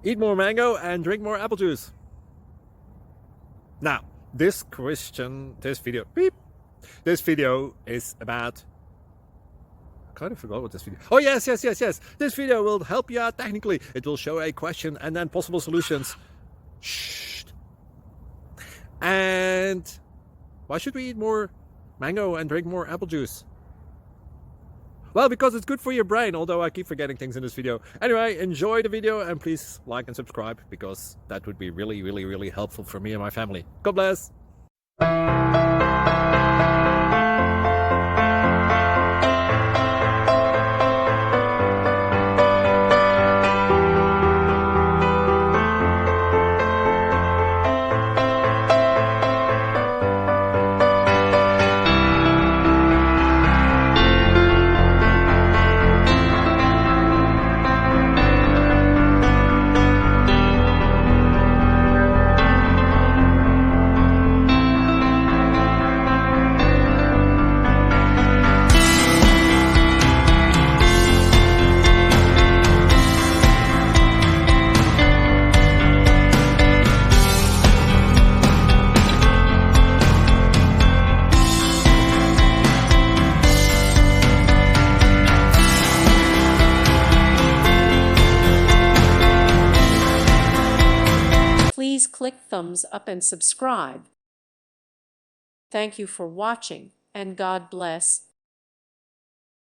Eat more mango and drink more apple juice. Now, this video is about... I kind of forgot what this video... Oh, yes. This video will help you out technically. It will show a question and then possible solutions. Shh. And why should we eat more mango and drink more apple juice? Well, because it's good for your brain, although I keep forgetting things in this video. Anyway, enjoy the video and please like and subscribe, because that would be really helpful for me and my family. God bless! Please click thumbs up and subscribe. Thank you for watching, and God bless.